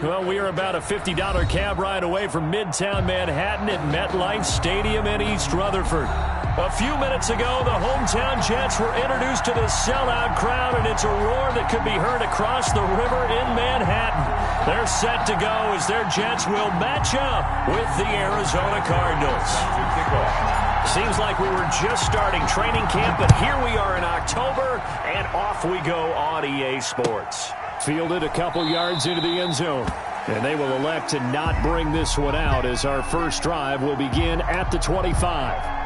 Well, we are about a $50 cab ride away from Midtown Manhattan at MetLife Stadium in East Rutherford. A few minutes ago, the hometown Jets were introduced to this sellout crowd, and it's a roar that could be heard across the river in Manhattan. They're set to go as their Jets will match up with the Arizona Cardinals. Seems like we were just starting training camp, but here we are in October, and off we go on EA Sports. Fielded a couple yards into the end zone. And they will elect to not bring this one out as our first drive will begin at the 25.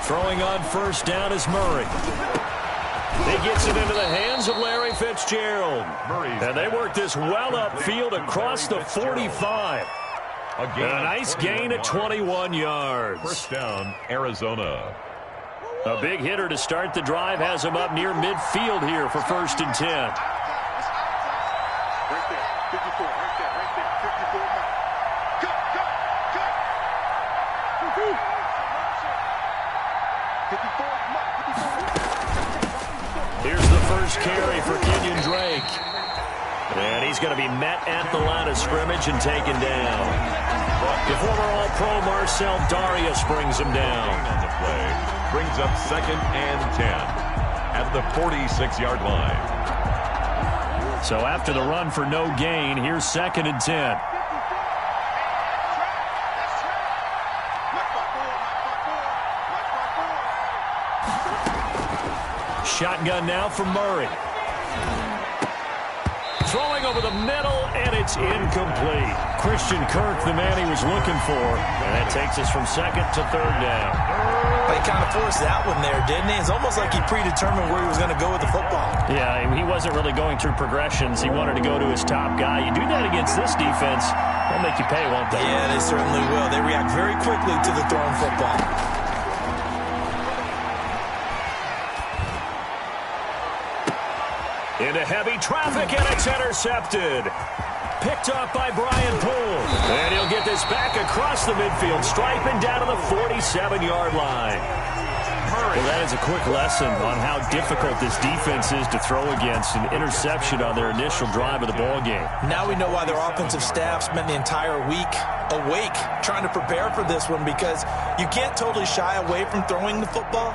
Throwing on first down is Murray. He gets it into the hands of Larry Fitzgerald. And they work this well upfield across the 45. A nice gain at 21 yards. First down, Arizona. A big hitter to start the drive has him up near midfield here for 1st and 10. Right there, 54, right there, 54. Cut. 54. Here's the first carry for Kenyon Drake. And he's going to be met at the line of scrimmage and taken down. The former All-Pro Marcel Darius brings him down. On the play, brings up 2nd and 10 at the 46-yard line. So after the run for no gain, here's 2nd and 10. Shotgun now from Murray. Throwing over the middle, and it's incomplete. Christian Kirk, the man he was looking for. And that takes us from 2nd to 3rd down. He kind of forced that one there, didn't he? It's almost like he predetermined where he was going to go with the football. Yeah, he wasn't really going through progressions. He wanted to go to his top guy. You do that against this defense, they'll make you pay, won't they? Yeah, they certainly will. They react very quickly to the thrown football. Into heavy traffic, and it's intercepted. Picked off by Brian Poole. And he'll get this back across the midfield stripe and down to the 47-yard line. Well, that is a quick lesson on how difficult this defense is to throw against. An interception on their initial drive of the ballgame. Now we know why their offensive staff spent the entire week awake trying to prepare for this one, because you can't totally shy away from throwing the football.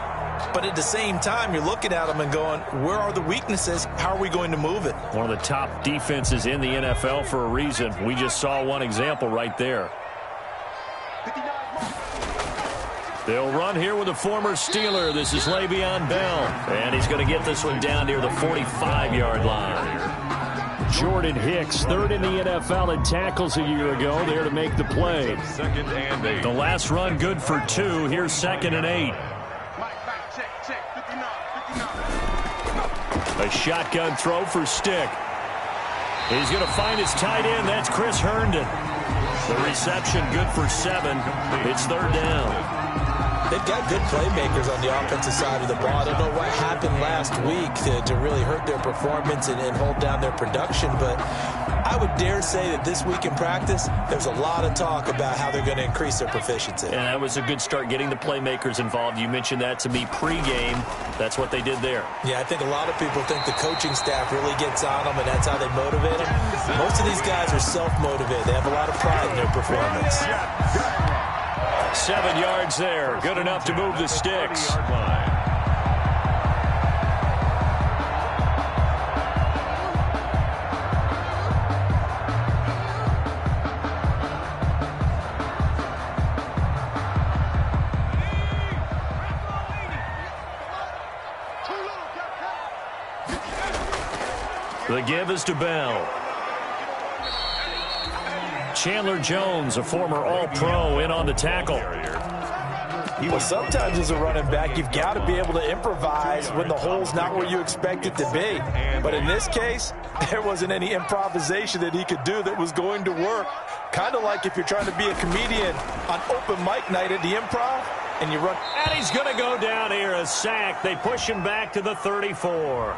But at the same time, you're looking at them and going, where are the weaknesses? How are we going to move it? One of the top defenses in the NFL for a reason. We just saw one example right there. They'll run here with a former Steeler. This is Le'Veon Bell. And he's going to get this one down near the 45-yard line. Jordan Hicks, 3rd in the NFL in tackles a year ago, there to make the play. 2nd and 8. The last run good for 2. Here's 2nd and 8. A shotgun throw for Stick. He's going to find his tight end. That's Chris Herndon. The reception good for 7. It's 3rd down. They've got good playmakers on the offensive side of the ball. I don't know what happened last week to really hurt their performance and hold down their production, but I would dare say that this week in practice, there's a lot of talk about how they're going to increase their proficiency. And that was a good start getting the playmakers involved. You mentioned that to me pregame. That's what they did there. Yeah, I think a lot of people think the coaching staff really gets on them, and that's how they motivate them. Most of these guys are self-motivated. They have a lot of pride in their performance. 7 yards there. Good enough to move the sticks. The give is to Bell. Chandler Jones, a former All-Pro, in on the tackle. Well, sometimes as a running back, you've got to be able to improvise when the hole's not where you expect it to be. But in this case, there wasn't any improvisation that he could do that was going to work. Kind of like if you're trying to be a comedian on open mic night at the Improv, and you run. And he's going to go down here, a sack. They push him back to the 34.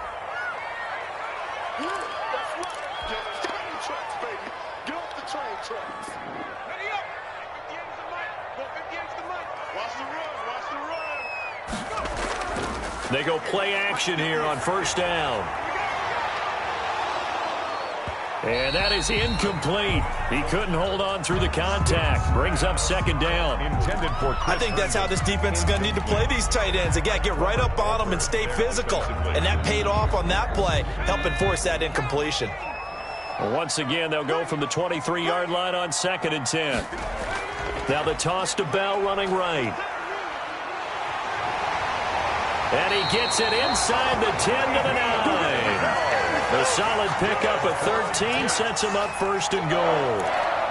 They go play action here on first down. And that is incomplete. He couldn't hold on through the contact. Brings up second down. I think that's how this defense is going to need to play these tight ends. They got to get right up on them and stay physical. And that paid off on that play, helping force that incompletion. Well, once again, they'll go from the 23-yard line on 2nd and 10. Now the toss to Bell running right. And he gets it inside the 10 to the 9. The solid pickup at 13 sets him up 1st and goal.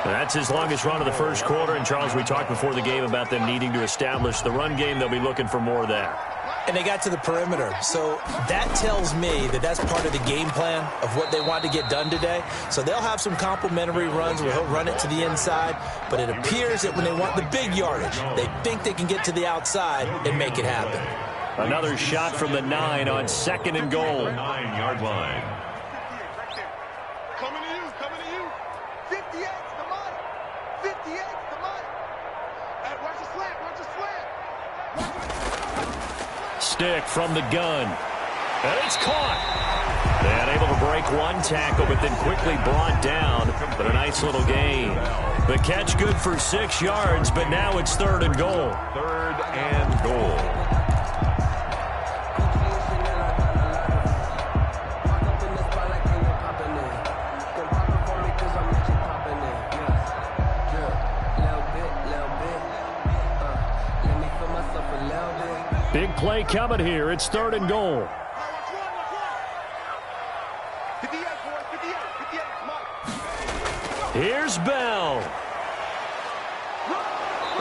That's his longest run of the first quarter. And, Charles, we talked before the game about them needing to establish the run game. They'll be looking for more of that. And they got to the perimeter. So that tells me that that's part of the game plan of what they want to get done today. So they'll have some complimentary runs where he'll run it to the inside. But it appears that when they want the big yardage, they think they can get to the outside and make it happen. Another shot from the 9 on 2nd and goal. 9-yard line. Coming to you. 58's the money. 58's the money. Hey, watch the slant. Stick from the gun. And it's caught. And able to break one tackle, but then quickly brought down. But a nice little gain. The catch good for 6 yards, but now it's 3rd and goal. 3rd and goal. Big play coming here. It's 3rd and goal. 58, boys. 58. Here's Bell.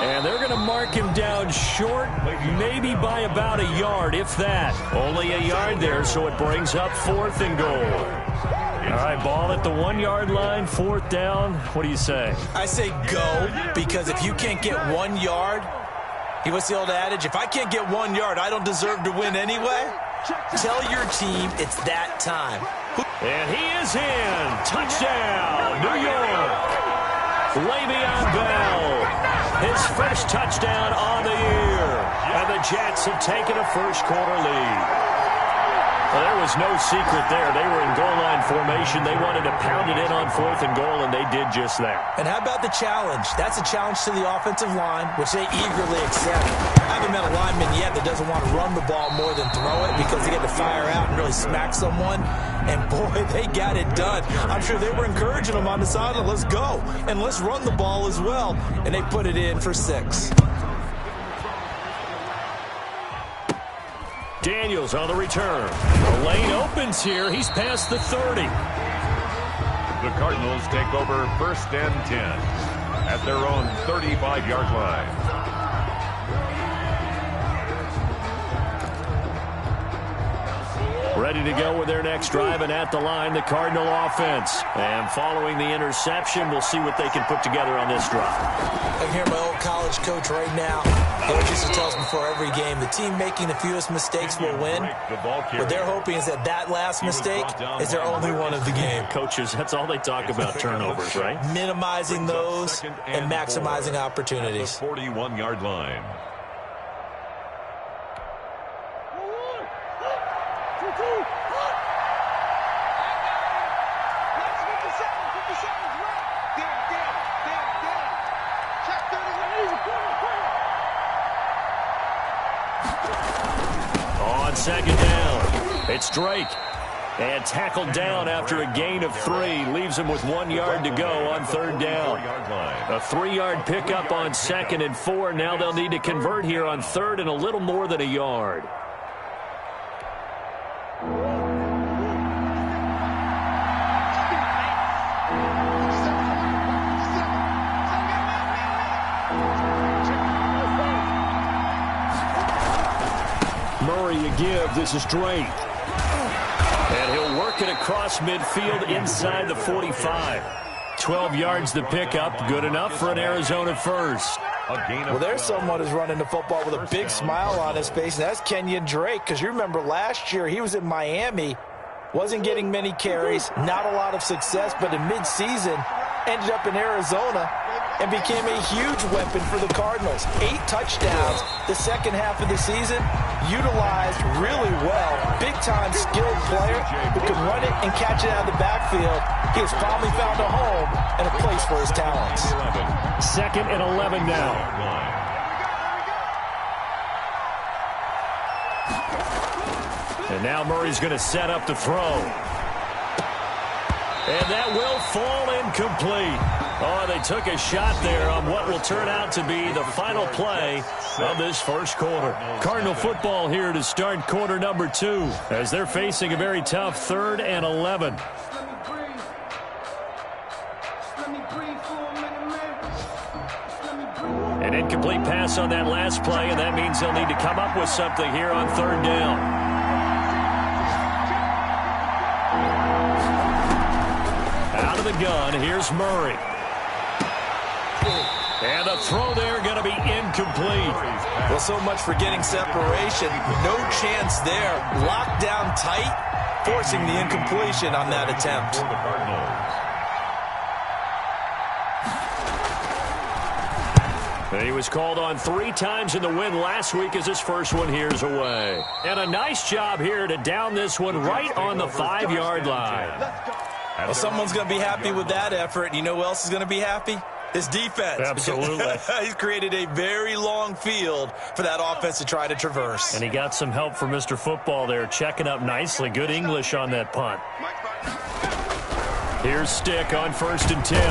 And they're going to mark him down short, maybe by about a yard, if that. Only a yard there, so it brings up 4th and goal. All right, ball at the 1-yard line, 4th down. What do you say? I say go, because if you can't get 1 yard, what's the old adage? If I can't get 1 yard, I don't deserve to win anyway. Tell your team it's that time. And he is in. Touchdown, New York. Le'Veon Bell. His first touchdown on the year. And the Jets have taken a first-quarter lead. Well, there was no secret there. They were in goal line formation. They wanted to pound it in on 4th and goal, and they did just that. And how about the challenge? That's a challenge to the offensive line, which they eagerly accept. I haven't met a lineman yet that doesn't want to run the ball more than throw it because they get to fire out and really smack someone. And, boy, they got it done. I'm sure they were encouraging them on the sideline. Let's go, and let's run the ball as well. And they put it in for 6. Daniels on the return. The lane opens here. He's past the 30. The Cardinals take over 1st and 10 at their own 35-yard line. Ready to go with their next drive, and at the line, the Cardinal offense. And following the interception, we'll see what they can put together on this drive. I can hear my old college coach right now. He always used to tell us before every game, the team making the fewest mistakes will win. What they're hoping is that last mistake is their only one of the game. Coaches, that's all they talk about, turnovers, right? Minimizing those and maximizing opportunities. The 41-yard line. On 2nd down, it's Drake. And tackled down after a gain of 3. Leaves him with 1 yard to go on 3rd down. A 3-yard pickup on 2nd and 4. Now they'll need to convert here on 3rd and a little more than a yard. Murray you give. This is Drake. And he'll work it across midfield inside the 45. 12 yards to pick up. Good enough for an Arizona first. Well, there's someone who's running the football with a big smile on his face, and that's Kenyon Drake, because you remember last year he was in Miami, wasn't getting many carries, not a lot of success, but in midseason ended up in Arizona and became a huge weapon for the Cardinals. 8 touchdowns the second half of the season, utilized really well. Big-time skilled player who can run it and catch it out of the backfield. He has finally found a home and a place for his talents. 2nd and 11 now. And now Murray's going to set up to throw. And that will fall incomplete. Oh, they took a shot there on what will turn out to be the final play of this first quarter. Cardinal football here to start quarter number 2 as they're facing a very tough 3rd and 11. An incomplete pass on that last play, and that means they'll need to come up with something here on 3rd down. Out of the gun, here's Murray. And the throw there going to be incomplete. Well, so much for getting separation. No chance there. Locked down tight, forcing the incompletion on that attempt. And he was called on 3 times in the win last week as his first one here's away. And a nice job here to down this one right on the 5-yard line. Well, someone's going to be happy with that effort. You know who else is going to be happy? His defense. Absolutely. He's created a very long field for that offense to try to traverse. And he got some help from Mr. Football there, checking up nicely. Good English on that punt. Here's Stick on 1st and 10.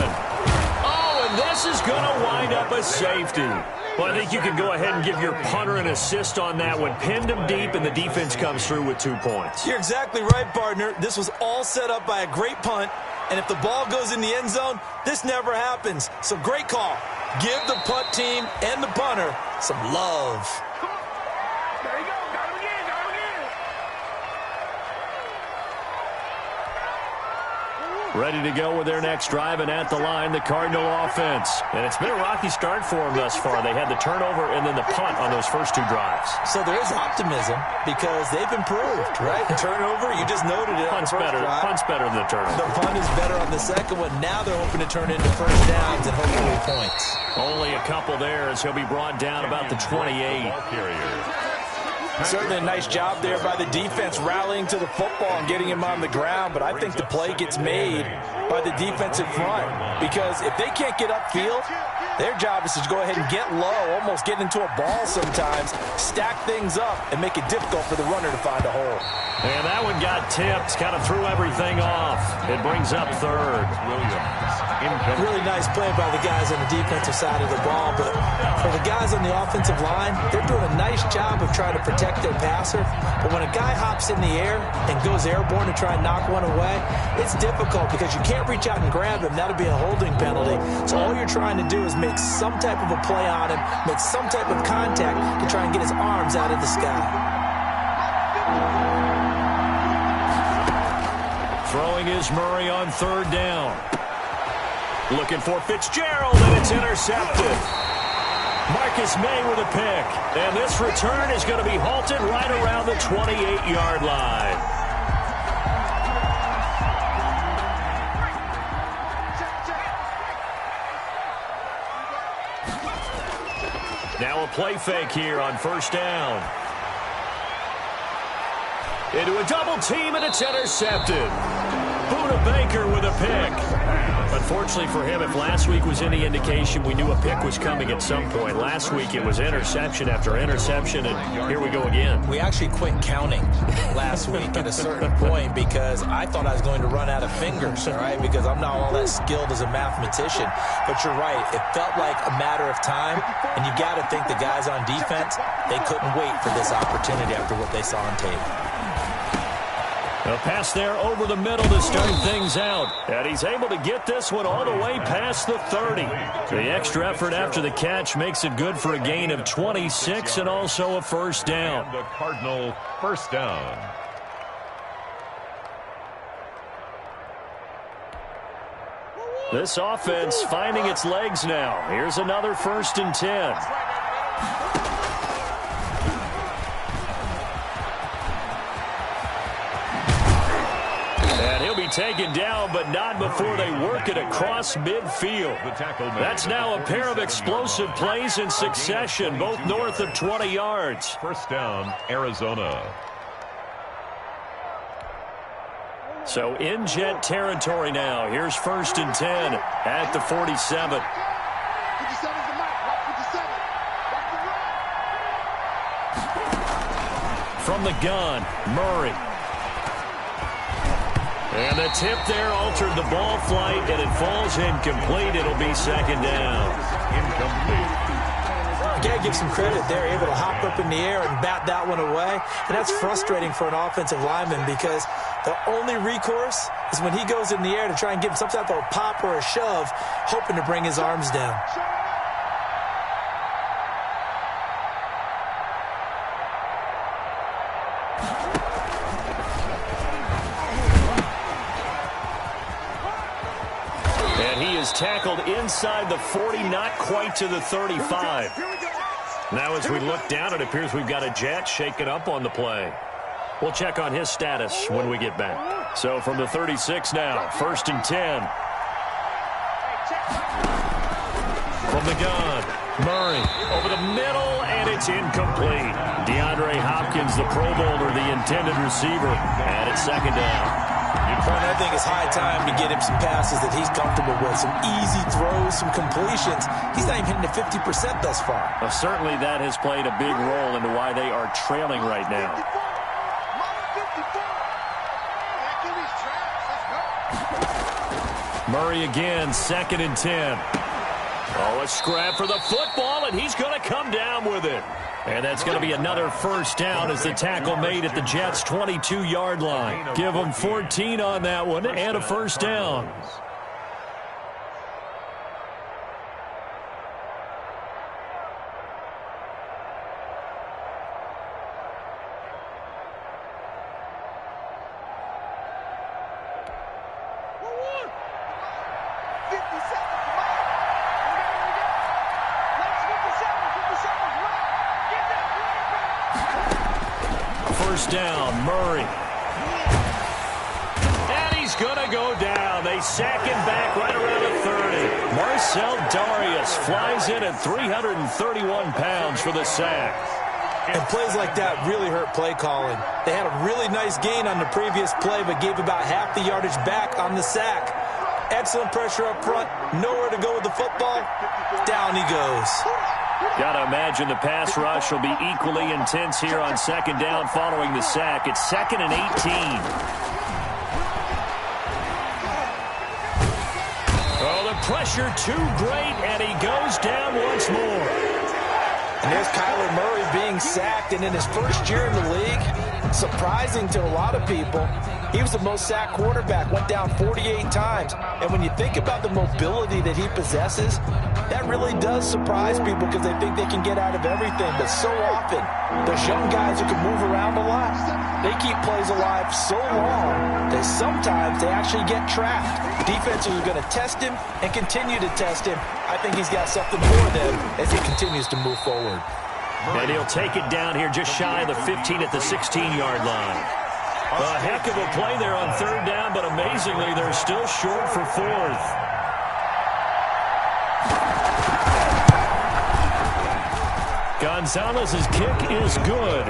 Oh, and this is going to wind up a safety. Well, I think you can go ahead and give your punter an assist on that one. Pinned him deep, and the defense comes through with 2 points. You're exactly right, partner. This was all set up by a great punt, and if the ball goes in the end zone, this never happens. So great call. Give the punt team and the punter some love. There you go. Got him again. Got him again. Ready to go with their next drive, and at the line, the Cardinal offense. And it's been a rocky start for them thus far. They had the turnover and then the punt on those first 2 drives. So there is optimism because they've improved, right? The turnover, you just noted it. Punt's better. Punt's better than the turnover. The punt is better on the second one. Now they're hoping to turn into first downs and hopefully points. Only a couple there as he'll be brought down about the 28. Certainly a nice job there by the defense rallying to the football and getting him on the ground, but I think the play gets made by the defensive front because if they can't get upfield, their job is to go ahead and get low, almost get into a ball sometimes, stack things up, and make it difficult for the runner to find a hole. And that one got tipped, kind of threw everything off. It brings up 3rd. Really nice play by the guys on the defensive side of the ball, but for the guys on the offensive line, they're doing a nice job of trying to protect their passer. But when a guy hops in the air and goes airborne to try and knock one away, it's difficult because you can't reach out and grab him. That'll be a holding penalty. So all you're trying to do is make some type of a play on him, make some type of contact to try and get his arms out of the sky. Throwing is Murray on 3rd down. Looking for Fitzgerald, and it's intercepted. Marcus May with a pick. And this return is going to be halted right around the 28-yard line. Now a play fake here on 1st down. Into a double team, and it's intercepted. Buda Baker with a pick. Unfortunately for him, if last week was any indication, we knew a pick was coming at some point. Last week it was interception after interception, and here we go again. We actually quit counting last week at a certain point because I thought I was going to run out of fingers, all right, because I'm not all that skilled as a mathematician. But you're right. It felt like a matter of time, and you got to think the guys on defense, they couldn't wait for this opportunity after what they saw on tape. A pass there over the middle to start things out. And he's able to get this one all the way past the 30. The extra effort after the catch makes it good for a gain of 26 and also a first down. And the Cardinal first down. This offense finding its legs now. Here's another 1st and 10. And he'll be taken down, but not before they work it across midfield. That's now a pair of explosive plays in succession, both north of 20 yards. First down, Arizona. So in Jet territory now. Here's 1st and 10 at the 47. 57's the mark. Watch 57. Watch the run. From the gun, Murray. And the tip there altered the ball flight, and it falls incomplete. It'll be 2nd down. Incomplete. You got to give some credit. They're able to hop up in the air and bat that one away. And that's frustrating for an offensive lineman because the only recourse is when he goes in the air to try and give some type of a pop or a shove, hoping to bring his arms down. And he is tackled inside the 40, not quite to the 35. Now as we look down, it appears we've got a Jet shaken up on the play. We'll check on his status when we get back. So from the 36 now, 1st and 10. From the gun, Murray over the middle, and it's incomplete. DeAndre Hopkins, the Pro Bowler, the intended receiver, and it's 2nd down. I think it's high time to get him some passes that he's comfortable with, some easy throws, some completions. He's not even hitting the 50% thus far. Well, certainly that has played a big role into why they are trailing right now. Murray again, 2nd and 10. Oh, a scrap for the football, and he's going to come down with it. And that's going to be another first down as the tackle made at the Jets' 22-yard line. Give them 14 on that one and a first down. First down, Murray. And he's going to go down. They sack him back right around the 30. Marcel Darius flies in at 331 pounds for the sack. And plays like that really hurt play calling. They had a really nice gain on the previous play, but gave about half the yardage back on the sack. Excellent pressure up front. Nowhere to go with the football. Down he goes. Got to imagine the pass rush will be equally intense here on 2nd down following the sack. It's 2nd and 18. Oh, the pressure too great, and he goes down once more. And there's Kyler Murray being sacked, and in his first year in the league, surprising to a lot of people, he was the most sacked quarterback, went down 48 times. And when you think about the mobility that he possesses, that really does surprise people because they think they can get out of everything. But so often, those young guys who can move around a lot, they keep plays alive so long that sometimes they actually get trapped. Defenses are going to test him and continue to test him. I think he's got something for them as he continues to move forward. And he'll take it down here just shy of the 15 at the 16-yard line. A heck of a play there on 3rd down, but amazingly, they're still short for 4th. Gonzalez's kick is good,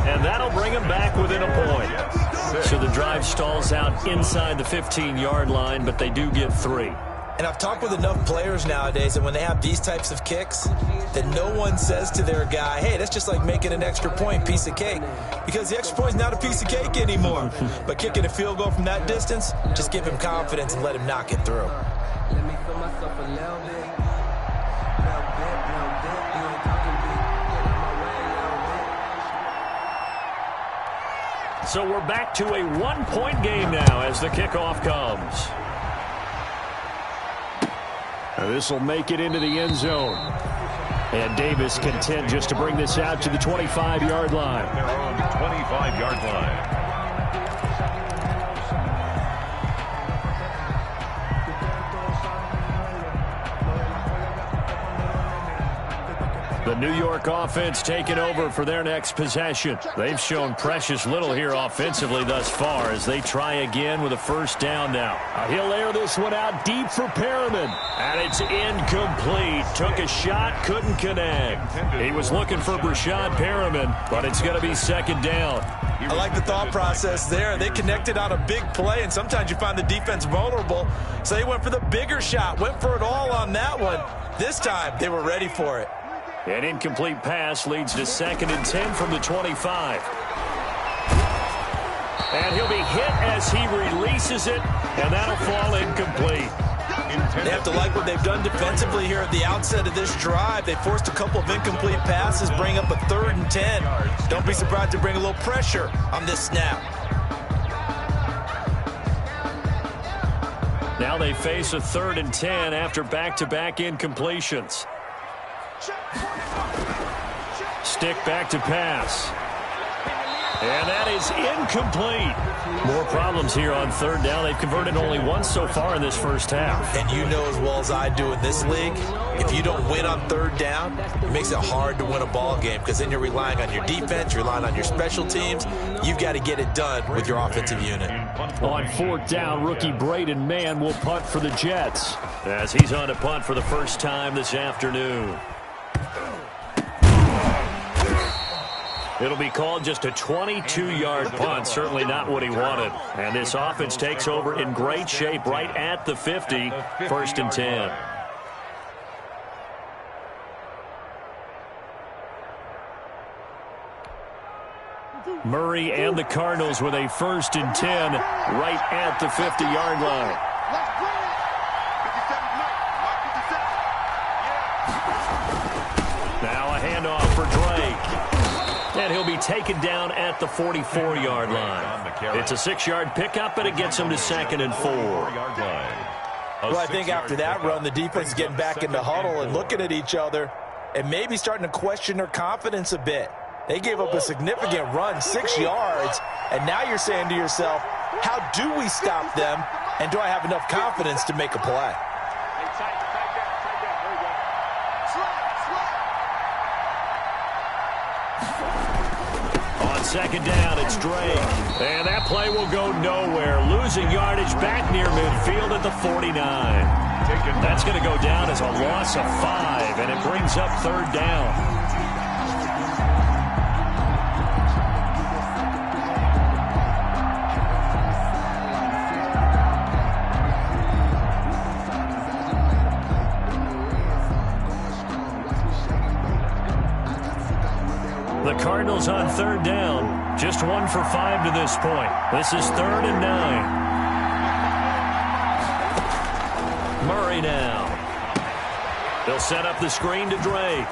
and that'll bring him back within a point. So the drive stalls out inside the 15-yard line, but they do get 3. And I've talked with enough players nowadays that when they have these types of kicks, that no one says to their guy, hey, that's just like making an extra point, piece of cake. Because the extra point is not a piece of cake anymore. But kicking a field goal from that distance, just give him confidence and let him knock it through. Let me feel myself a little bit. So we're back to a one-point game now as the kickoff comes. This will make it into the end zone. And Davis content just to bring this out to the 25-yard line. Their own 25-yard line. The New York offense taking over for their next possession. They've shown precious little here offensively thus far as they try again with a first down now. He'll air this one out deep for Perriman. And it's incomplete. Took a shot, couldn't connect. He was looking for Brashad Perriman, but it's going to be second down. I like the thought process there. They connected on a big play, and sometimes you find the defense vulnerable. So they went for the bigger shot, went for it all on that one. This time, they were ready for it. An incomplete pass leads to 2nd and 10 from the 25. And he'll be hit as he releases it, and that'll fall incomplete. They have to like what they've done defensively here at the outset of this drive. They forced a couple of incomplete passes, bring up a 3rd and 10. Don't be surprised to bring a little pressure on this snap. Now they face a 3rd and 10 after back-to-back incompletions. Stick back to pass. And that is incomplete. More problems here on 3rd down. They've converted only once so far in this first half. And you know as well as I do in this league, if you don't win on 3rd down, it makes it hard to win a ball game because then you're relying on your defense, you're relying on your special teams. You've got to get it done with your offensive unit. On 4th down, rookie Braden Mann will punt for the Jets as he's on to punt for the first time this afternoon. It'll be called just a 22-yard punt. Certainly not what he wanted. And this offense takes over in great shape right at the 50. 1st and 10. Murray and the Cardinals with a 1st and 10 right at the 50-yard line. Now a handoff for Drake. And he'll be taken down at the 44-yard line. It's a 6-yard pickup, and it gets him to 2nd and 4. Well, I think after that run, the defense is getting back in the huddle and looking at each other and maybe starting to question their confidence a bit. They gave up a significant run, 6 yards, and now you're saying to yourself, how do we stop them, and do I have enough confidence to make a play? On 2nd down, it's Drake. And that play will go nowhere. Losing yardage back near midfield at the 49. That's going to go down as a loss of 5, and it brings up 3rd down. The Cardinals on 3rd down. Just 1 for 5 to this point. This is 3rd and 9. Murray now. They'll set up the screen to Drake.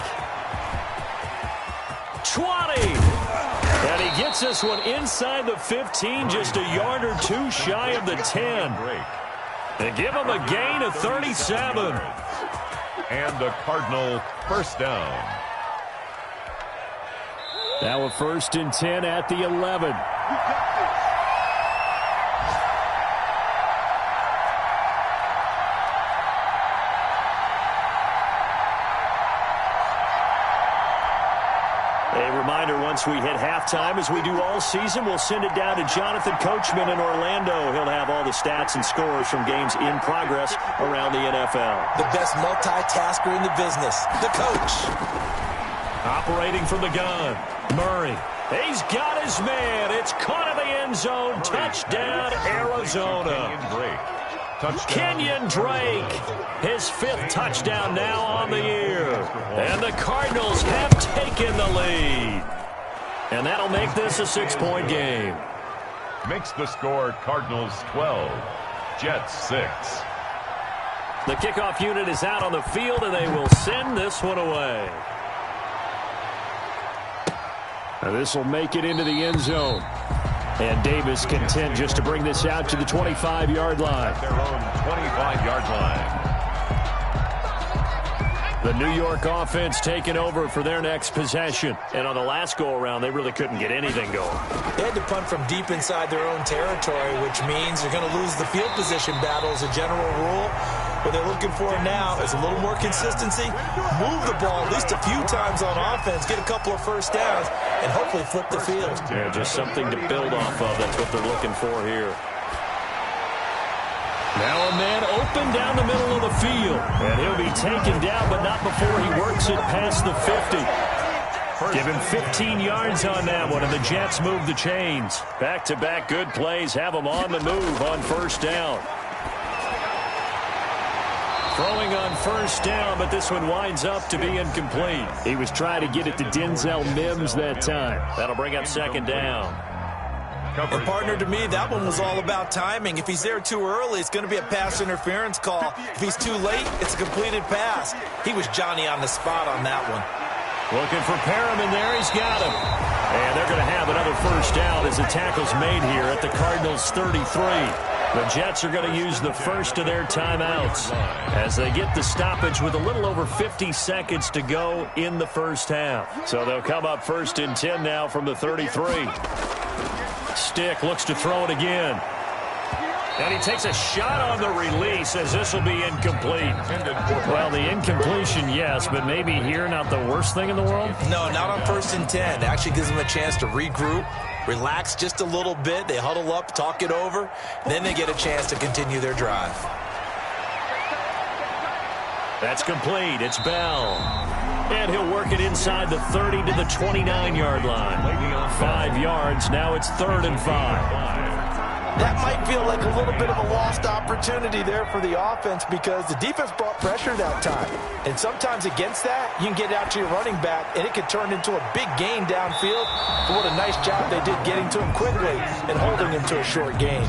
20. And he gets this one inside the 15, just a yard or 2 shy of the 10. And give him a gain of 37. And the Cardinal 1st down. Now a 1st and 10 at the 11. A reminder, once we hit halftime, as we do all season, we'll send it down to Jonathan Coachman in Orlando. He'll have all the stats and scores from games in progress around the NFL. The best multitasker in the business, the coach. Operating from the gun, Murray. He's got his man. It's caught in the end zone. Touchdown, Arizona. Kenyon Drake, his 5th touchdown now on the year. And the Cardinals have taken the lead. And that'll make this a 6-point game. Makes the score Cardinals 12, Jets 6. The kickoff unit is out on the field, and they will send this one away. Now this will make it into the end zone. And Davis content just to bring this out to the 25-yard line. Their own 25-yard line. The New York offense taking over for their next possession. And on the last go-around, they really couldn't get anything going. They had to punt from deep inside their own territory, which means they're going to lose the field position battle as a general rule. What they're looking for now is a little more consistency, move the ball at least a few times on offense, get a couple of first downs, and hopefully flip the field. Yeah, just something to build off of. That's what they're looking for here. Now a man open down the middle of the field. And he'll be taken down, but not before he works it past the 50. Give him 15 yards on that one, and the Jets move the chains. Back-to-back good plays have them on the move on first down. Throwing on first down, but this one winds up to be incomplete. He was trying to get it to Denzel Mims that time. That'll bring up second down. And partner, to me, that one was all about timing. If he's there too early, it's going to be a pass interference call. If he's too late, it's a completed pass. He was Johnny on the spot on that one. Looking for Perriman there. He's got him. And they're going to have another first down as the tackle's made here at the Cardinals' 33. The Jets are going to use the first of their timeouts as they get the stoppage with a little over 50 seconds to go in the first half. So they'll come up first and 10 now from the 33. Stick looks to throw it again. And he takes a shot on the release as this will be incomplete. Well, the incompletion, yes, but maybe here not the worst thing in the world? No, not on first and 10. It actually gives them a chance to regroup, relax just a little bit. They huddle up, talk it over, then they get a chance to continue their drive. That's complete. It's Bell. And he'll work it inside the 30 to the 29-yard line. 5 yards. Now it's 3rd and 5. That might feel like a little bit of a lost opportunity there for the offense because the defense brought pressure that time. And sometimes against that, you can get out to your running back, and it can turn into a big gain downfield. But what a nice job they did getting to him quickly and holding him to a short gain.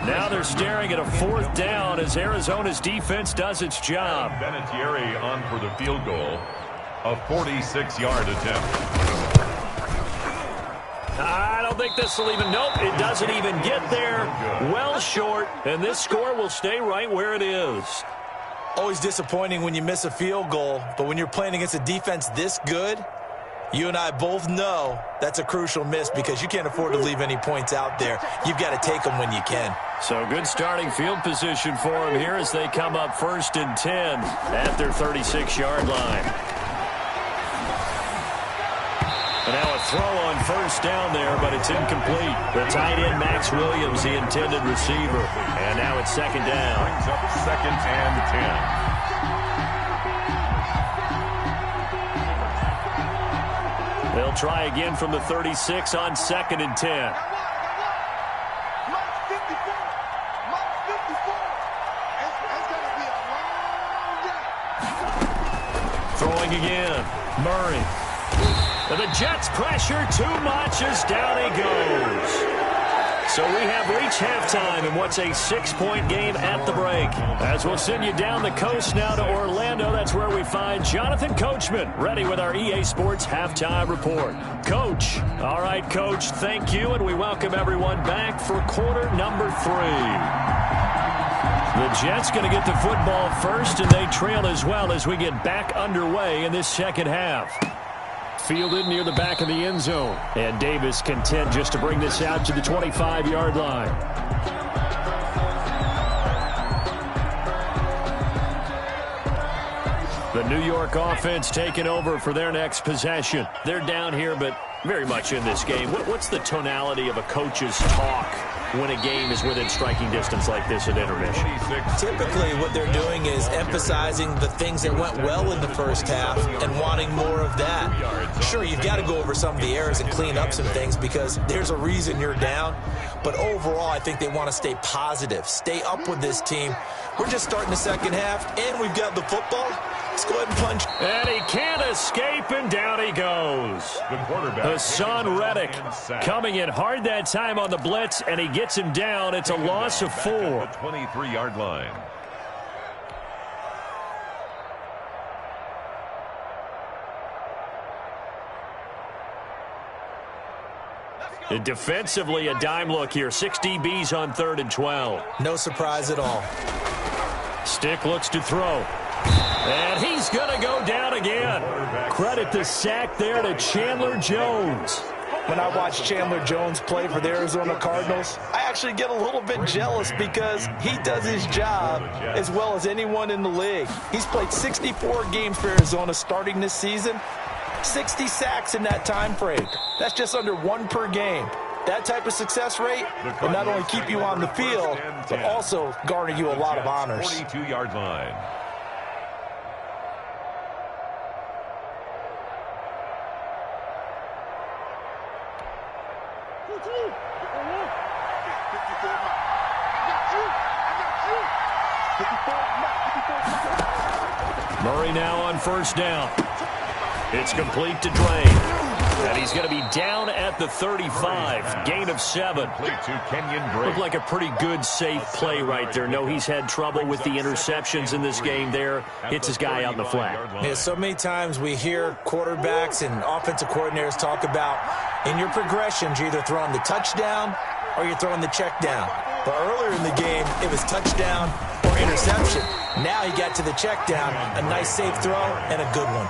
Now they're staring at a 4th down as Arizona's defense does its job. Vinatieri on for the field goal. A 46-yard attempt. I don't think this will even, nope, it doesn't even get there. Well short, and this score will stay right where it is. Always disappointing when you miss a field goal, but when you're playing against a defense this good, you and I both know that's a crucial miss because you can't afford to leave any points out there. You've got to take them when you can. So good starting field position for them here as they come up 1st and 10 at their 36-yard line. And now a throw on first down there, but it's incomplete. The tight end, Max Williams, the intended receiver. And now it's 2nd down. Brings up 2nd and 10. They'll try again from the 36 on 2nd and 10. Throwing again. Murray. And the Jets pressure too much as down he goes. So we have reached halftime in what's a 6-point game at the break. As we'll send you down the coast now to Orlando, that's where we find Jonathan Coachman, ready with our EA Sports Halftime Report. Coach. All right, Coach, thank you, and we welcome everyone back for quarter number 3. The Jets going to get the football first, and they trail as well as we get back underway in this second half. Fielded near the back of the end zone. And Davis content just to bring this out to the 25-yard line. The New York offense taking over for their next possession. They're down here, but very much in this game. What's the tonality of a coach's talk when a game is within striking distance like this at intermission? Typically, what they're doing is emphasizing the things that went well in the first half and wanting more of that. Sure, you've got to go over some of the errors and clean up some things because there's a reason you're down. But overall, I think they want to stay positive, stay up with this team. We're just starting the second half, and we've got the football. Let's go ahead and punch. And he can't escape, and down he goes. The quarterback, Hassan Reddick, coming in hard that time on the blitz, and he gets him down. It's a loss of 4. The 23-yard line. And defensively, a dime look here. 6 DBs on 3rd and 12. No surprise at all. Stick looks to throw. And he's going to go down again. Credit the sack there to Chandler Jones. When I watch Chandler Jones play for the Arizona Cardinals, I actually get a little bit jealous because he does his job as well as anyone in the league. He's played 64 games for Arizona starting this season, 60 sacks in that time frame. That's just under 1 per game. That type of success rate will not only keep you on the field, but also garner you a lot of honors. 42-yard line. Murray now on 1st down. It's complete to Drake. And he's going to be down at the 35. Gain of 7. Looked like a pretty good, safe play right there. No, he's had trouble with the interceptions in this game there. Hits his guy out in the flat. Yeah, so many times we hear quarterbacks and offensive coordinators talk about in your progressions, you're either throwing the touchdown or you're throwing the check down. But earlier in the game, it was touchdown or interception. Now he got to the check down, a nice safe throw, and a good one.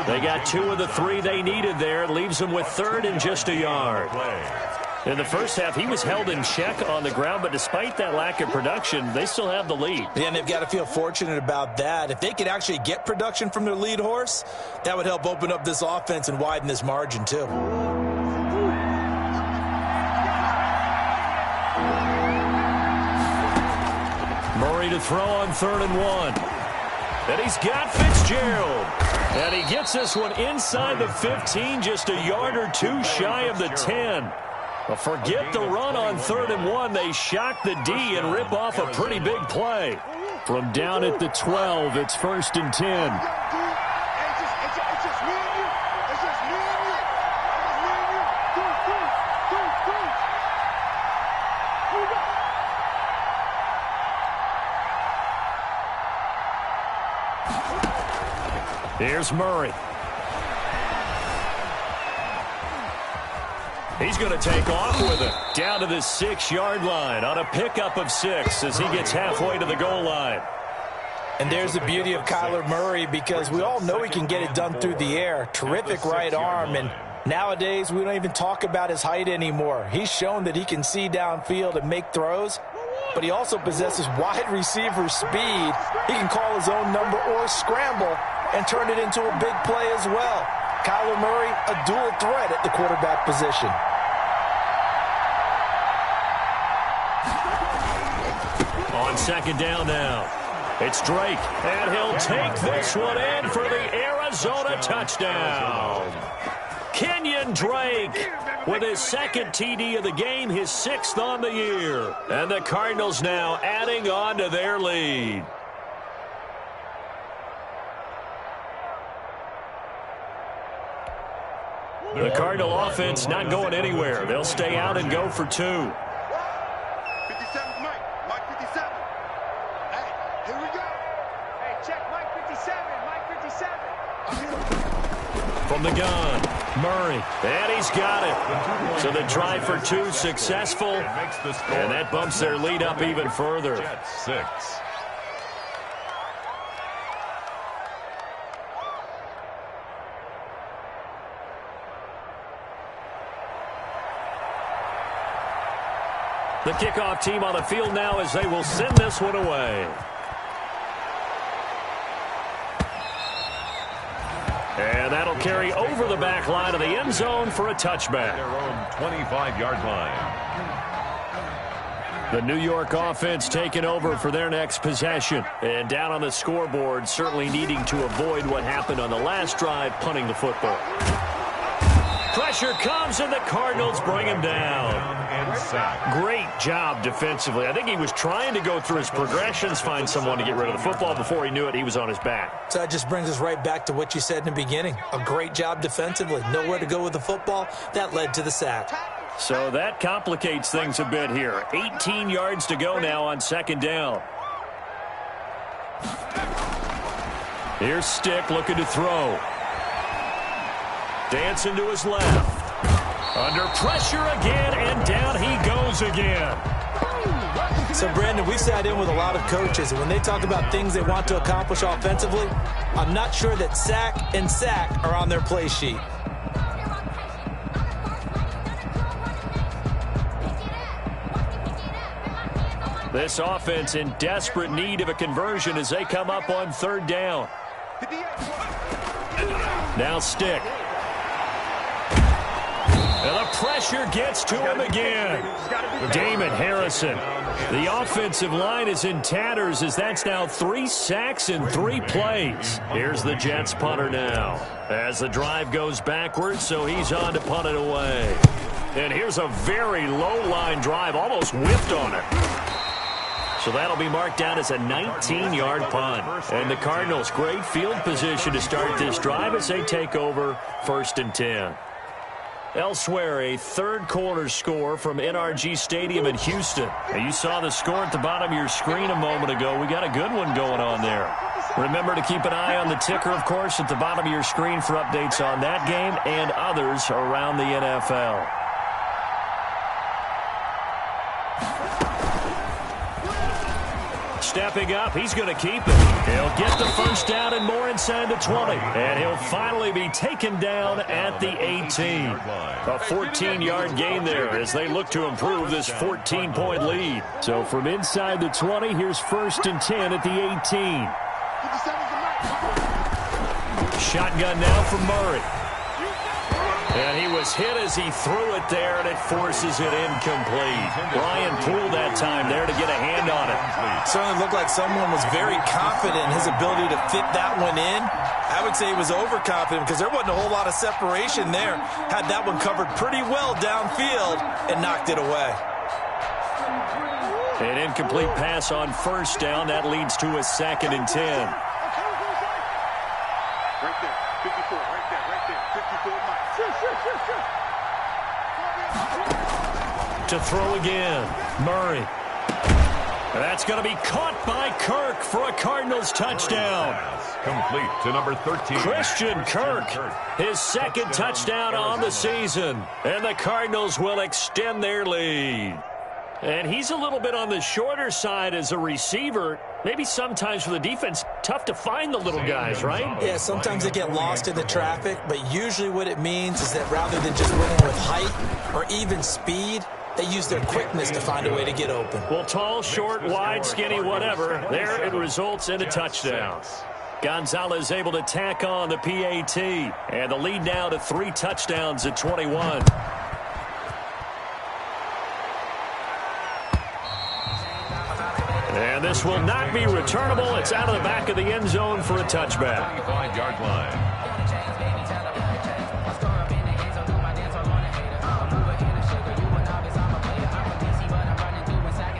They got 2 of the 3 they needed there. Leaves them with 3rd and just a yard. In the first half, he was held in check on the ground, but despite that lack of production, they still have the lead. Yeah, and they've got to feel fortunate about that. If they could actually get production from their lead horse, that would help open up this offense and widen this margin, too. Murray to throw on 3rd and 1. And he's got Fitzgerald. And he gets this one inside the 15, just a yard or 2 shy of the 10. But forget the run on 3rd and 1. They shock the D and rip off a pretty big play. From down at the 12, it's 1st and 10. Here's Murray. He's going to take off with it. Down to the 6-yard line on a pickup of 6 as he gets halfway to the goal line. And there's the beauty of Kyler Murray because we all know he can get it done through the air. Terrific right arm. And nowadays, we don't even talk about his height anymore. He's shown that he can see downfield and make throws. But he also possesses wide receiver speed. He can call his own number or scramble and turn it into a big play as well. Kyler Murray, a dual threat at the quarterback position. On 2nd down now, it's Drake, and he'll take this one in for the Arizona touchdown. Kenyon Drake with his 2nd TD of the game, his 6th on the year. And the Cardinals now adding on to their lead. The Cardinal offense not going anywhere. They'll stay out and go for 2. 57's Mike. Mike 57. Hey, here we go. Hey, check Mike 57. Mike 57. From the gun, Murray. And he's got it. So the try for 2 successful. And that bumps their lead up even further. Jets 6. The kickoff team on the field now as they will send this one away. And that'll carry over the back line of the end zone for a touchback. Their own 25-yard line. The New York offense taking over for their next possession. And down on the scoreboard, certainly needing to avoid what happened on the last drive, punting the football. Pressure comes, and the Cardinals bring him down. Great job defensively. I think he was trying to go through his progressions, find someone to get rid of the football. Before he knew it, he was on his back. So that just brings us right back to what you said in the beginning. A great job defensively. Nowhere to go with the football. That led to the sack. So that complicates things a bit here. 18 yards to go now on 2nd down. Here's Stick looking to throw. Dancing to his left. Under pressure again, and down he goes again. So, Brandon, we sat in with a lot of coaches, and when they talk about things they want to accomplish offensively, I'm not sure that sack and sack are on their play sheet. This offense in desperate need of a conversion as they come up on third down. Now stick. And the pressure gets to him again. Damon Harrison. The offensive line is in tatters as that's now 3 sacks in 3 plays. Here's the Jets punter now as the drive goes backwards, so he's on to punt it away. And here's a very low-line drive, almost whiffed on it. So that'll be marked down as a 19-yard punt. And the Cardinals, great field position to start this drive as they take over 1st and 10. Elsewhere, a third-quarter score from NRG Stadium in Houston. Now, you saw the score at the bottom of your screen a moment ago. We got a good one going on there. Remember to keep an eye on the ticker, of course, at the bottom of your screen for updates on that game and others around the NFL. Stepping up, he's going to keep it. He'll get the first down and more inside the 20. And he'll finally be taken down at the 18. A 14-yard gain there as they look to improve this 14-point lead. So from inside the 20, here's 1st and 10 at the 18. Shotgun now from Murray. And he was hit as he threw it there, and it forces it incomplete. Ryan Poole that time there to get a hand on it. Certainly looked like someone was very confident in his ability to fit that one in. I would say he was overconfident because there wasn't a whole lot of separation there. Had that one covered pretty well downfield and knocked it away. An incomplete pass on first down. That leads to a 2nd and 10. Right there, 54, right there, 54 miles. To throw again, Murray. And that's going to be caught by Kirk for a Cardinals touchdown. Complete to number 13. Christian Kirk, his 2nd touchdown on the season. And the Cardinals will extend their lead. And he's a little bit on the shorter side as a receiver. Maybe sometimes for the defense, tough to find the little guys, right? Yeah, sometimes they get lost in the traffic, but usually what it means is that rather than just winning with height or even speed, they use their quickness to find a way to get open. Well, tall, short, wide, skinny, whatever, there it results in a touchdown. Gonzalez able to tack on the PAT, and the lead now to 3 touchdowns at 21. And this will not be returnable. It's out of the back of the end zone for a touchback. 25-yard line.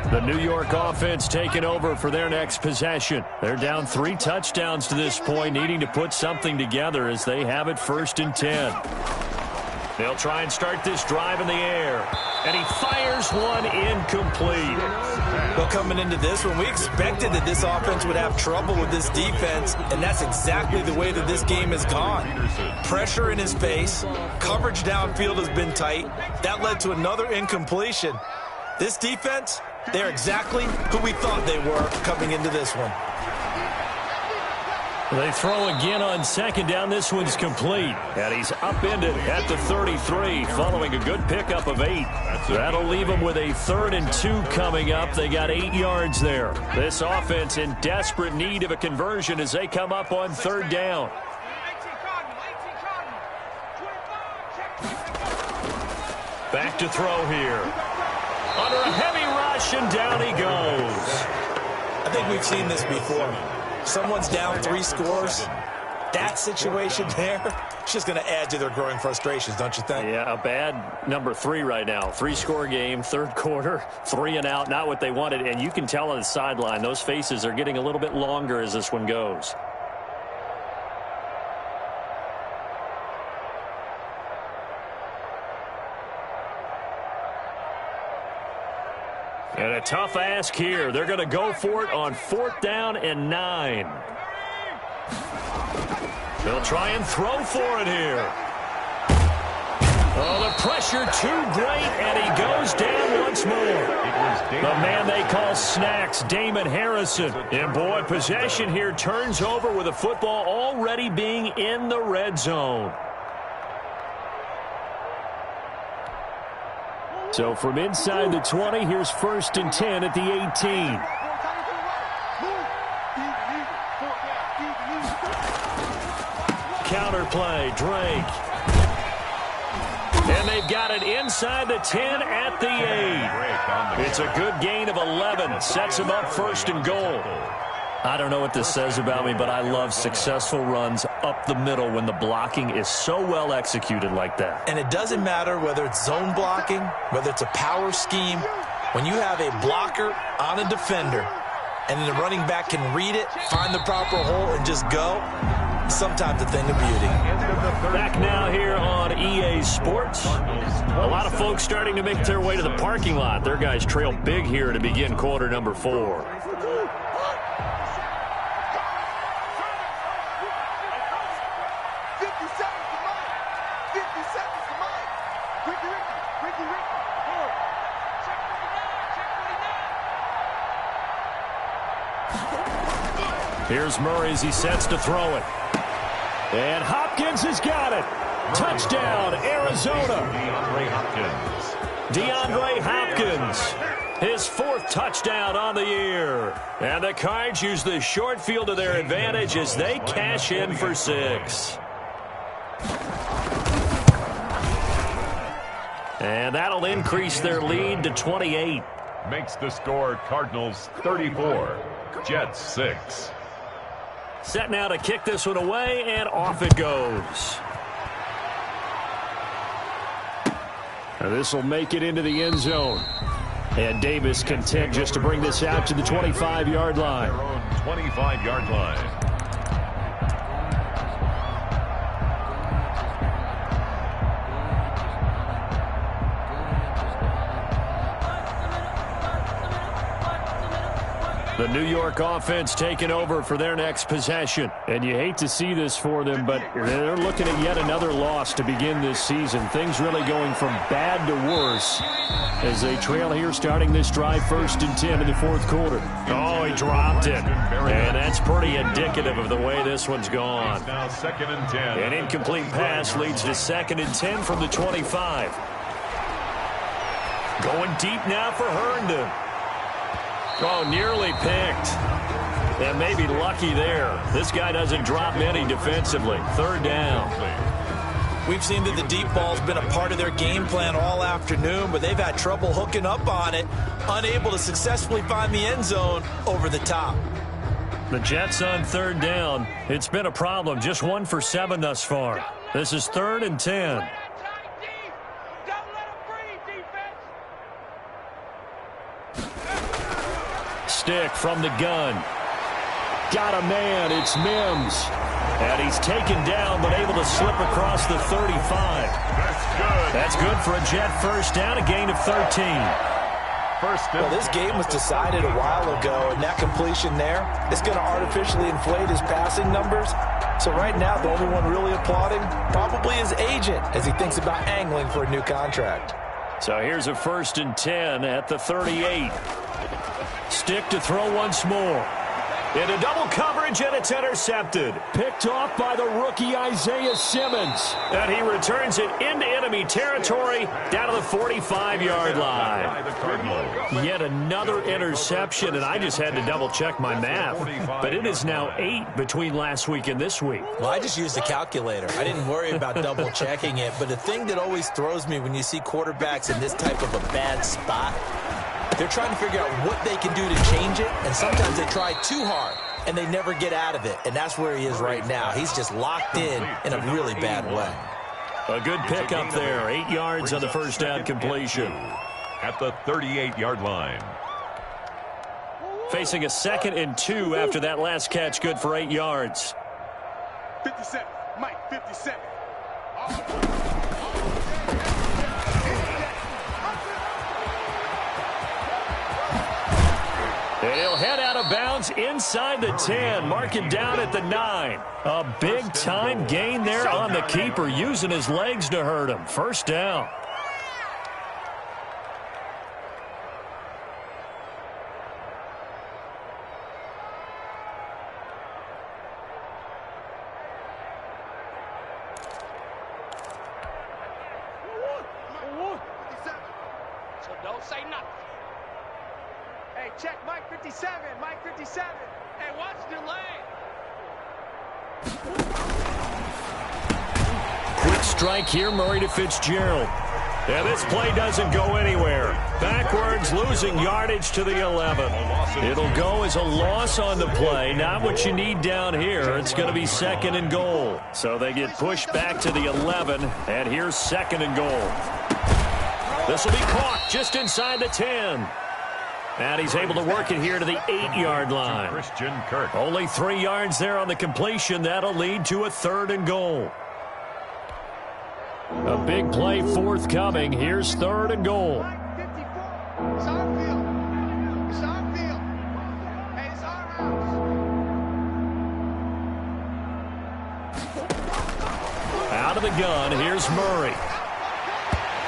The New York offense taking over for their next possession. They're down 3 touchdowns to this point, needing to put something together as they have it 1st and 10. They'll try and start this drive in the air. And he fires one incomplete. Well, coming into this one, we expected that this offense would have trouble with this defense, and that's exactly the way that this game has gone. Pressure in his face, coverage downfield has been tight. That led to another incompletion. This defense, they're exactly who we thought they were coming into this one. They throw again on 2nd down. This one's complete. And he's upended at the 33 following a good pickup of 8. That'll leave them with a 3rd and 2 coming up. They got 8 yards there. This offense in desperate need of a conversion as they come up on 3rd down. Back to throw here. Under a heavy rush, and down he goes. I think we've seen this before. Someone's down 3 scores. That situation there, it's just going to add to their growing frustrations, don't you think? Yeah, a bad number 3 right now. 3-score game, 3rd quarter, 3 and out, not what they wanted. And you can tell on the sideline, those faces are getting a little bit longer as this one goes. And a tough ask here. They're going to go for it on 4th down and 9. They'll try and throw for it here. Oh, the pressure too great, and he goes down once more. The man they call Snacks, Damon Harrison. And, boy, possession here turns over with the football already being in the red zone. So from inside the 20, here's 1st and 10 at the 18. Counter play, Drake. And they've got it inside the 10 at the 8. It's a good gain of 11. Sets them up 1st and goal. I don't know what this says about me, but I love successful runs up the middle when the blocking is so well executed like that. And it doesn't matter whether it's zone blocking, whether it's a power scheme. When you have a blocker on a defender and the running back can read it, find the proper hole, and just go, sometimes a thing of beauty. Back now here on EA Sports. A lot of folks starting to make their way to the parking lot. Their guys trail big here to begin quarter number 4. Here's Murray as he sets to throw it. And Hopkins has got it. Touchdown, Arizona. DeAndre Hopkins. His 4th touchdown on the year. And the Cards use the short field to their advantage as they cash in for 6. And that'll increase their lead to 28. Makes the score Cardinals 34, Jets 6. Set now to kick this one away, and off it goes. Now this will make it into the end zone. And Davis content just to bring this out to the 25-yard line. Their own 25-yard line. The New York offense taking over for their next possession. And you hate to see this for them, but they're looking at yet another loss to begin this season. Things really going from bad to worse as they trail here starting this drive 1st and 10 in the 4th quarter. Oh, he dropped it. And that's pretty indicative of the way this one's gone. Now 2nd and 10. An incomplete pass leads to 2nd and 10 from the 25. Going deep now for Herndon. Oh, nearly picked. And maybe lucky there. This guy doesn't drop many defensively. 3rd down. We've seen that the deep ball's been a part of their game plan all afternoon, but they've had trouble hooking up on it, unable to successfully find the end zone over the top. The Jets on 3rd down. It's been a problem. Just 1 for 7 thus far. This is 3rd and 10. Stick from the gun. Got a man. It's Mims. And he's taken down but able to slip across the 35. That's good. That's good for a Jet 1st down, a gain of 13. Well, this game was decided a while ago, and that completion there is going to artificially inflate his passing numbers. So right now, the only one really applauding probably his agent as he thinks about angling for a new contract. So here's a 1st and 10 at the 38. Stick to throw once more. Into double coverage, and it's intercepted. Picked off by the rookie Isaiah Simmons. And he returns it into enemy territory down to the 45-yard line. Yet another interception, and I just had to double-check my math. But it is now 8 between last week and this week. Well, I just used a calculator. I didn't worry about double-checking it. But the thing that always throws me when you see quarterbacks in this type of a bad spot, they're trying to figure out what they can do to change it, and sometimes they try too hard, and they never get out of it, and that's where he is right now. He's just locked in a really bad way. A good pickup there, 8 yards on the 1st down completion. At the 38-yard line. Facing a 2nd and 2 after that last catch, good for 8 yards. 57, Mike, 57. And he'll head out of bounds inside the 10, marking down at the 9. A big-time gain there on the keeper, using his legs to hurt him. First down. Don't say nothing. Hey, check Mike 57. Mike 57. Hey, watch the lane. Quick strike here, Murray to Fitzgerald. Yeah, this play doesn't go anywhere. Backwards, losing yardage to the 11. It'll go as a loss on the play. Not what you need down here. It's going to be 2nd and goal. So they get pushed back to the 11, and here's 2nd and goal. This will be caught just inside the 10. And he's able to work it here to the 8-yard line. Christian Kirk. Only 3 yards there on the completion. That'll lead to a 3rd and goal. A big play forthcoming. Here's 3rd and goal. 54. It's our field. It's our field. Hey, it's our house. Out of the gun, here's Murray.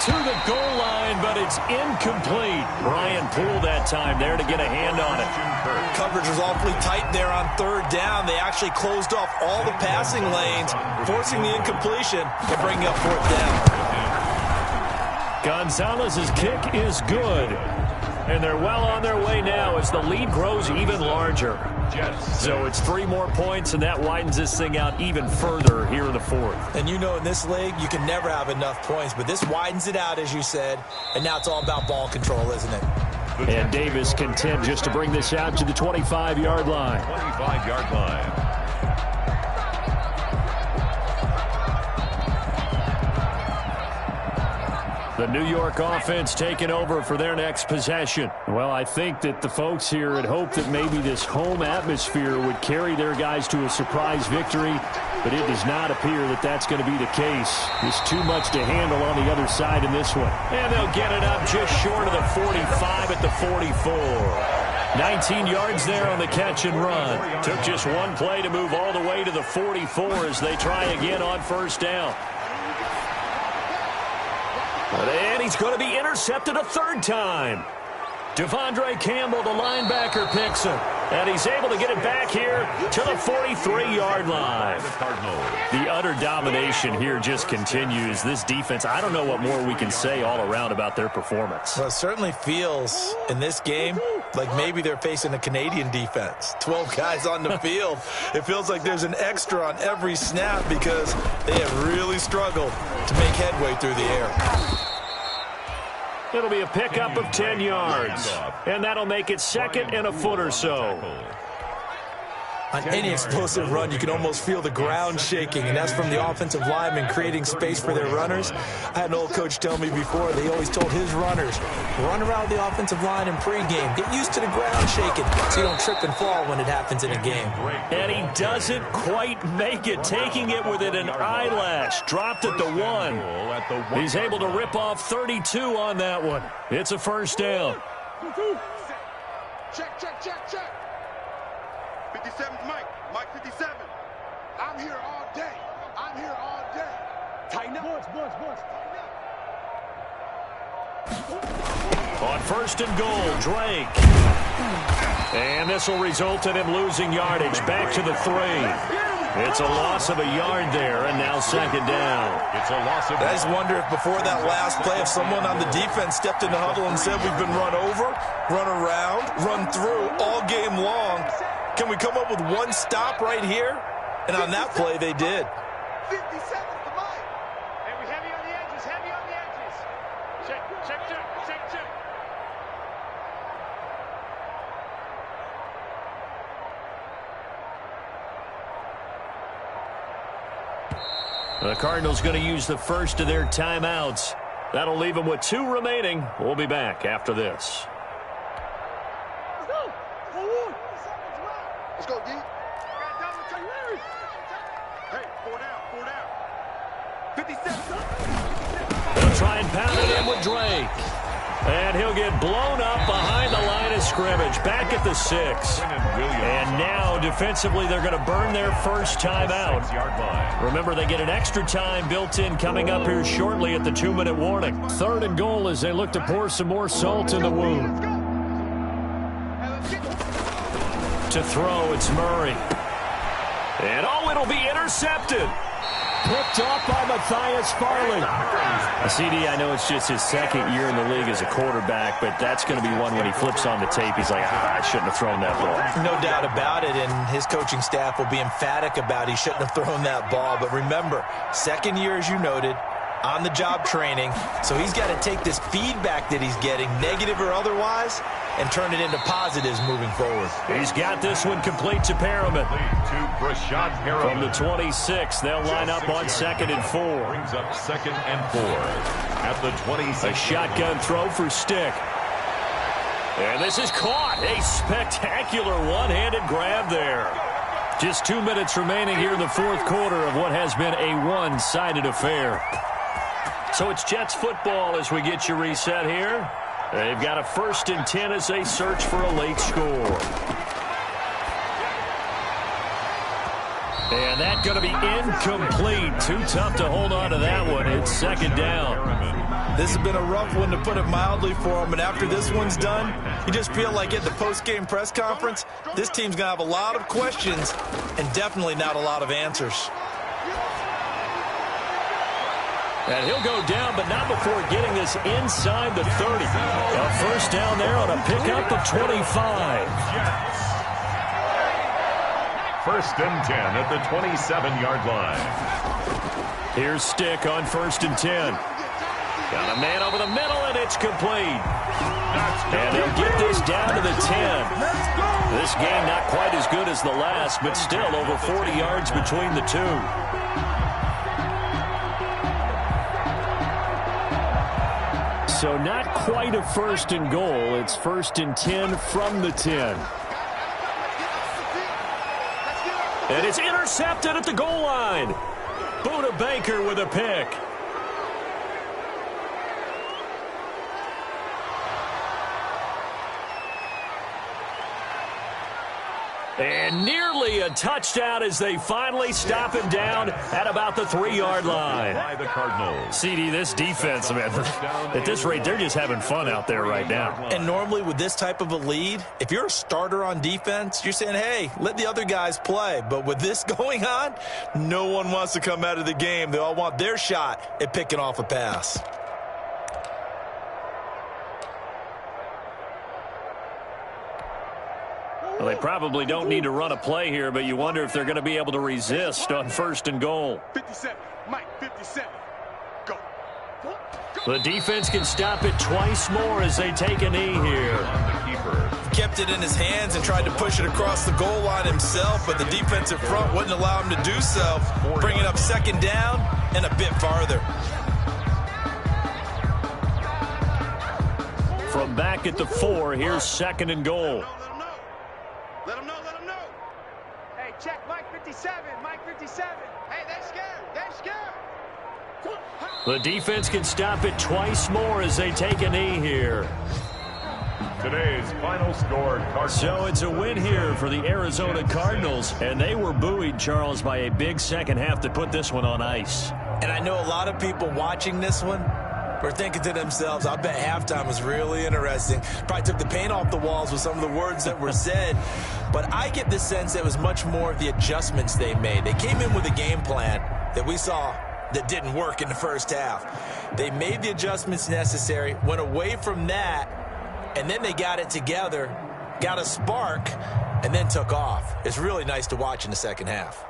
To the goal line, but it's incomplete. Brian Poole that time there to get a hand on it. Coverage was awfully tight there on 3rd down. They actually closed off all the passing lanes, forcing the incompletion and bringing up 4th down. Gonzalez's kick is good. And they're well on their way now as the lead grows even larger. So it's 3 more points, and that widens this thing out even further here in the 4th. And you know, in this league, you can never have enough points, but this widens it out, as you said, and now it's all about ball control, isn't it? And Davis content just to bring this out to the 25-yard line. 25-yard line. The New York offense taking over for their next possession. Well, I think that the folks here had hoped that maybe this home atmosphere would carry their guys to a surprise victory, but it does not appear that that's going to be the case. There's too much to handle on the other side in this one. And they'll get it up just short of the 45 at the 44. 19 yards there on the catch and run. Took just one play to move all the way to the 44 as they try again on 1st down. And he's going to be intercepted a 3rd time. Devondre Campbell, the linebacker, picks him. And he's able to get it back here to the 43-yard line. The utter domination here just continues. This defense, I don't know what more we can say all around about their performance. Well, it certainly feels in this game like maybe they're facing a Canadian defense. 12 guys on the field. It feels like there's an extra on every snap because they have really struggled to make headway through the air. It'll be a pickup of 10 yards, and that'll make it 2nd and a foot or so. On any explosive run, you can almost feel the ground shaking, and that's from the offensive linemen creating space for their runners. I had an old coach tell me before, they always told his runners, run around the offensive line in pregame. Get used to the ground shaking so you don't trip and fall when it happens in a game. And he doesn't quite make it, taking it within an eyelash. Dropped at the 1. He's able to rip off 32 on that one. It's a 1st down. Check, check, check, check. 57's Mike. Mike 57. I'm here all day. I'm here all day. Tighten up. Boys. On 1st and goal, Drake. And this will result in him losing yardage back to the 3. It's a loss of a yard there, and now 2nd down. It's a loss of... I just wonder if before that last play, if someone on the defense stepped in the huddle and said we've been run over, run around, run through all game long. Can we come up with one stop right here? And on that play, they did. 57 to Mike. Hey, we heavy on the edges, heavy on the edges. Check, check, check, check, check. The Cardinals going to use the first of their timeouts. That'll leave them with 2 remaining. We'll be back after this. Let's go, D. Hey, 4 down. 57. They'll try and pound it in with Drake. And he'll get blown up behind the line of scrimmage, back at the 6. And now, defensively, they're going to burn their first time out. Remember, they get an extra time built in coming up here shortly at the 2-minute warning. 3rd and goal as they look to pour some more salt in the wound. To throw, it's Murray. And, oh, it'll be intercepted. Picked off by Matthias Farley. CD, I know it's just his 2nd year in the league as a quarterback, but that's going to be one when he flips on the tape. He's like, I shouldn't have thrown that ball. No doubt about it, and his coaching staff will be emphatic about he shouldn't have thrown that ball. But remember, 2nd year, as you noted, on-the-job training, so he's got to take this feedback that he's getting, negative or otherwise, and turn it into positives moving forward. He's got this one complete to Perriman. From the 26, they'll line up on 2nd and 4. Brings up 2nd and 4 at the 26. A shotgun throw for Stick. And this is caught. A spectacular one-handed grab there. Just 2 minutes remaining here in the 4th quarter of what has been a one-sided affair. So it's Jets football as we get you reset here. They've got a 1st and 10 as they search for a late score. And that's going to be incomplete. Too tough to hold on to that one. It's 2nd down. This has been a rough one, to put it mildly, for him. And after this one's done, you just feel like at the post-game press conference, this team's going to have a lot of questions and definitely not a lot of answers. And he'll go down, but not before getting this inside the 30. A 1st down there on a pickup of 25. 1st and 10 at the 27-yard line. Here's Stick on 1st and 10. Got a man over the middle, and it's complete. And they'll get this down to the 10. This game not quite as good as the last, but still over 40 yards between the two. So not quite a 1st and goal. It's 1st and 10 from the 10. And it's intercepted at the goal line. Buda Baker with a pick. And nearly a touchdown as they finally stop him down at about the 3-yard line. By the Cardinals. CD, this defense, man, at this rate, they're just having fun out there right now. And normally with this type of a lead, if you're a starter on defense, you're saying, hey, let the other guys play. But with this going on, no one wants to come out of the game. They all want their shot at picking off a pass. Well, they probably don't need to run a play here, but you wonder if they're going to be able to resist on 1st and goal. 57, Mike, 57. Go. The defense can stop it twice more as they take a knee here. Kept it in his hands and tried to push it across the goal line himself, but the defensive front wouldn't allow him to do so. Bringing up 2nd down and a bit farther. From back at the 4, here's 2nd and goal. Let him know. Hey, check Mike 57. Mike 57. Hey, they're scared. They're scared. The defense can stop it twice more as they take a knee here. Today's final score, Cardinals. So it's a win here for the Arizona Cardinals, and they were buoyed, Charles, by a big second half to put this one on ice. And I know a lot of people watching this one were thinking to themselves, I bet halftime was really interesting. Probably took the paint off the walls with some of the words that were said. But I get the sense that it was much more of the adjustments they made. They came in with a game plan that we saw that didn't work in the first half. They made the adjustments necessary, went away from that, and then they got it together, got a spark, and then took off. It's really nice to watch in the second half.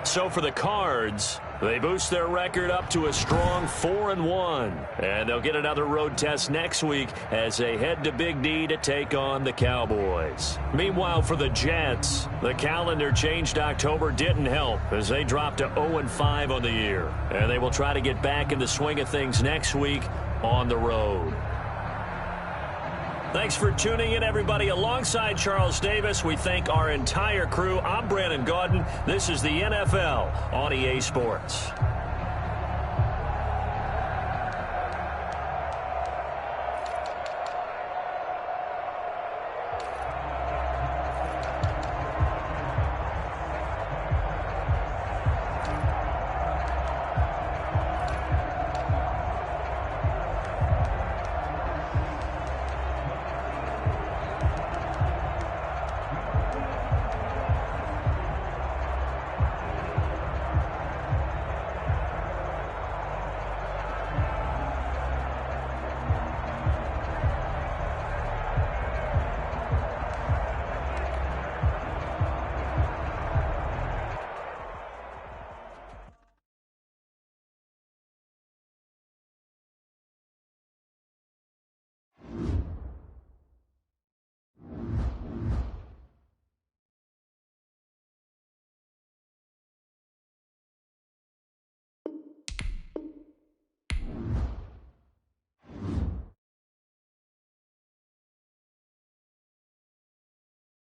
So for the Cards, they boost their record up to a strong 4-1. And they'll get another road test next week as they head to Big D to take on the Cowboys. Meanwhile, for the Jets, the calendar changed October didn't help as they dropped to 0-5 on the year. And they will try to get back in the swing of things next week on the road. Thanks for tuning in, everybody. Alongside Charles Davis, we thank our entire crew. I'm Brandon Gaudin. This is the NFL on EA Sports.